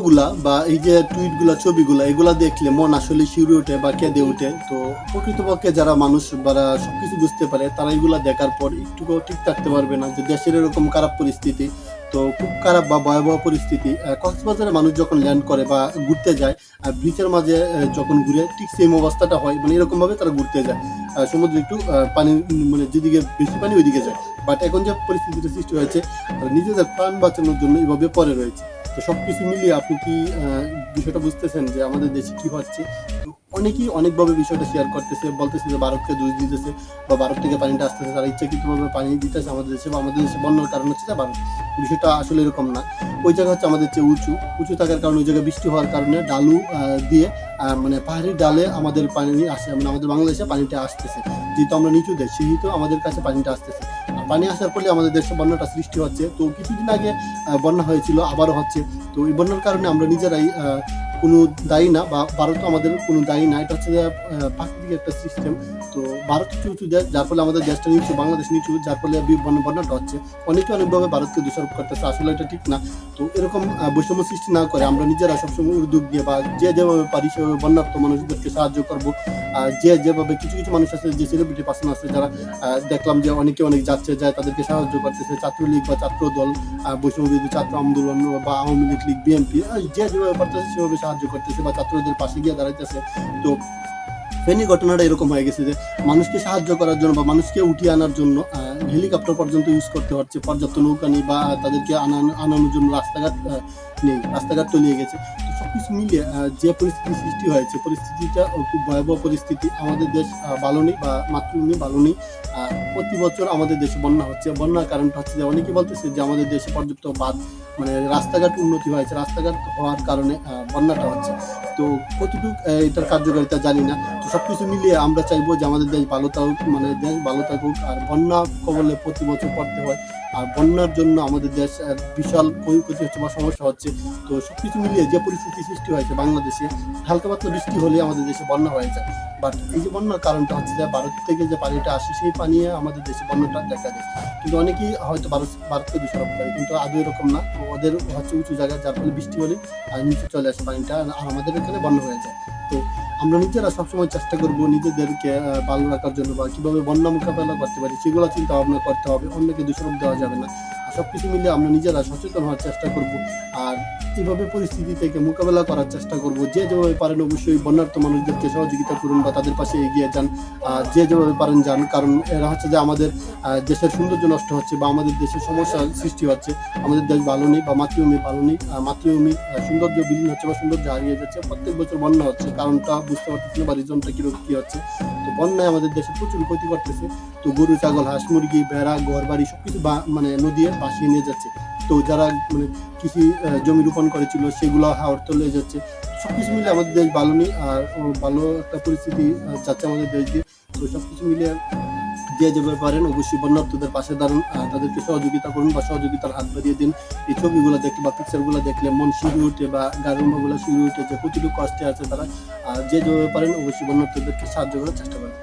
গুলা বা এই যে টুইটগুলা ছবিগুলা এগুলা দেখলে মন আসলে শিউরে ওঠে বা কেঁদে ওঠে। তো প্রকৃতপক্ষে যারা মানুষ যারা সবকিছু বুঝতে পারে তারা এগুলা দেখার পর একটুকুও ঠিক থাকতে পারবে না যে দেশের এরকম খারাপ পরিস্থিতি। তো খুব খারাপ বা ভয়াবহ পরিস্থিতি। কক্সবাজারে মানুষ যখন ল্যান্ড করে বা ঘুরতে যায় ব্রিচের মাঝে যখন ঘুরে ঠিক সেম অবস্থাটা হয়, মানে এরকমভাবে তারা ঘুরতে যায়। সমুদ্রে একটু পানি মানে যেদিকে বেশি পানি ওইদিকে যায়। বাট এখন যে পরিস্থিতিটা সৃষ্টি হয়েছে নিজেদের প্রাণ বাঁচানোর জন্য এভাবে পড়ে রয়েছে। তো সবকিছু মিলিয়ে আপনি কি বিষয়টা বুঝতেছেন যে আমাদের দেশে কি হচ্ছে? তো অনেকেই অনেকভাবে বিষয়টা শেয়ার করতেছে, বলতেছে যে ভারতকে দোষ দিতেছে বা ভারত থেকে পানিটা আসতেছে, তারা ইচ্ছাকৃতভাবে পানি দিতেছে আমাদের দেশে বা আমাদের দেশে বন্যার কারণ হচ্ছে যে ভারত। বিষয়টা আসলে এরকম না। ওই জায়গা হচ্ছে আমাদের চেয়ে উঁচু থাকার কারণে ওই জায়গায় বৃষ্টি হওয়ার কারণে ঢালু দিয়ে মানে পাহাড়ি ডালে আমাদের পানি আসে, মানে আমাদের বাংলাদেশে পানিটা আসতেছে। যেহেতু আমরা নিচু দেশ সেহেতু আমাদের কাছে পানিটা আসতেছে। পানি আসার ফলে আমাদের দেশে বন্যাটা সৃষ্টি হচ্ছে। তো কিছুদিন আগে বন্যা হয়েছিল, আবারও হচ্ছে। তো এই বন্যার কারণে আমরা নিজেরাই কোনো দায়ী না বা ভারতও আমাদের কোনো দায়ী না। এটা হচ্ছে যে প্রাকৃতিক একটা সিস্টেম। তো ভারত হচ্ছে উঁচু দেশ, যার ফলে আমাদের দেশটা নিচু, বাংলাদেশ নিচু, যার ফলে বন্যাটা হচ্ছে। অনেকে অনেকভাবে ভারতকে দোষারোপ করতেছে, আসলে এটা ঠিক না। তো এরকম বৈষম্য সৃষ্টি না করে আমরা নিজেরা সবসময় উদ্যোগ দিয়ে বা যে যেভাবে পারি সেভাবে বন্যার্ত মানুষদেরকে সাহায্য করবো। যে যেভাবে কিছু মানুষ আছে, যে সেলিব্রিটি পার্সন আছে যারা দেখলাম যে অনেকে অনেক যাচ্ছে যায় তাদেরকে সাহায্য করতেছে, ছাত্রলীগ বা ছাত্র দল, বৈষম্যবিরোধী ছাত্র আন্দোলন বা আওয়ামী লীগ, বিএনপি যে যেভাবে পারতেছে সেভাবে সাহায্য করতেছে বা ছাত্রদের পাশে গিয়ে দাঁড়াইতেছে। তো ফেনী ঘটনাটা এরকম হয়ে গেছে যে মানুষকে সাহায্য করার জন্য বা মানুষকে উঠিয়ে আনার জন্য হেলিকপ্টার পর্যন্ত ইউজ করতে হচ্ছে, পর্যাপ্ত নৌকা নেই বা তাদেরকে আনানোর জন্য রাস্তাঘাট নেই, রাস্তাঘাট তলিয়ে গেছে। তো সবকিছু মিলিয়ে যে পরিস্থিতি সৃষ্টি হয়েছে, পরিস্থিতিটা খুব ভয়াবহ পরিস্থিতি। আমাদের দেশ ভালো নেই বা মাতৃভূমি ভালো নেই। প্রতি বছর আমাদের দেশে বন্যা হচ্ছে। বন্যার কারণটা হচ্ছে যে অনেকে বলতেছে যে আমাদের দেশে পর্যাপ্ত বাঁধ মানে রাস্তাঘাট উন্নতি হয়েছে, রাস্তাঘাট হওয়ার কারণে বন্যাটা হচ্ছে। তো কতটুকু এটার কার্যকারিতা জানি না। তো সবকিছু মিলিয়ে আমরা চাইবো যে আমাদের দেশ ভালো থাকুক, মানে দেশ ভালো থাকুক। আর বন্যা কবলে প্রতি বছর পড়তে হয়। আর বন্যার জন্য আমাদের দেশ বিশাল ক্ষয়ক্ষতি হচ্ছে বা সমস্যা হচ্ছে। তো সবকিছু মিলিয়ে যে পরিস্থিতি সৃষ্টি হয়েছে বাংলাদেশে, হালকা পাতলা বৃষ্টি হলে আমাদের দেশে বন্যা হয়ে যায়। বাট এই যে বন্যার কারণটা হচ্ছে যে ভারত থেকে যে পানিটা আসে সেই পানি আমাদের দেশে বন্যাটা দেখা দেয়। কিন্তু অনেকেই হয়তো ভারতকে দোষারোপ করে, কিন্তু আদৌ এরকম না। তো ওদের হচ্ছে উঁচু জায়গায়, যার ফলে বৃষ্টি হলে নিচে চলে আসে পানিটা, আর আমাদের এখানে বন্যা হয়ে যায়। তো আমরা নিজেরা সবসময় চেষ্টা করবো নিজেদেরকে ভালো রাখার জন্য বা কিভাবে বন্যা মোকাবেলা করতে পারি সেগুলো চিন্তা ভাবনা করতে হবে। অন্যকে দোষারোপ দেওয়া যাবে না। আর সবকিছু মিলিয়ে আমরা নিজেরা সচেতন হওয়ার চেষ্টা করব। আর এইভাবে পরিস্থিতি থেকে মোকাবেলা করার চেষ্টা করব। যে যেভাবে পারেন অবশ্যই বন্যার্ত মানুষদেরকে সহযোগিতা করুন বা তাদের পাশে এগিয়ে যান। যে যেভাবে পারেন যান, কারণ এরা হচ্ছে যে আমাদের দেশের সৌন্দর্য নষ্ট হচ্ছে বা আমাদের দেশের সমস্যা সৃষ্টি হচ্ছে। আমাদের দেশ ভালো নেই বা মাতৃভূমি ভালো নেই। মাতৃভূমির সৌন্দর্য বিলীন হচ্ছে বা সৌন্দর্য হারিয়ে যাচ্ছে। প্রত্যেক বছর বন্যা হচ্ছে, কারণটা বুঝতে পারতেছি না বা রিজনটা কি হচ্ছে। তো বন্যায় আমাদের দেশে প্রচুর ক্ষতি করতেছে। তো গরু, ছাগল, হাঁস, মুরগি, ভেড়া, ঘর বাড়ি সবকিছু মানে নদী ভাসিয়ে নিয়ে যাচ্ছে। তো যারা মানে কৃষি জমি রোপণ করেছিল সেগুলো হাওর তলে যাচ্ছে। সবকিছু মিলে আমাদের দেশ ভালো নেই। আর ভালো একটা পরিস্থিতি যাচ্ছে আমাদের দেশ দিয়ে। তো সবকিছু মিলিয়ে যে যেভাবে পারেন অবশ্যই বন্যার্থদের পাশে দাঁড়ান, তাদেরকে সহযোগিতা করুন বা সহযোগিতার হাত বাড়িয়ে দিন। এই ছবিগুলো দেখলে বা পিকচারগুলো দেখলে মন শিউরে উঠে বা গারুম্বাগুলো শিউরে উঠে যে কতটুকু কষ্টে আছে তারা। যে যেভাবে পারেন অবশ্যই বন্যার্থদেরকে সাহায্য করার চেষ্টা করেন।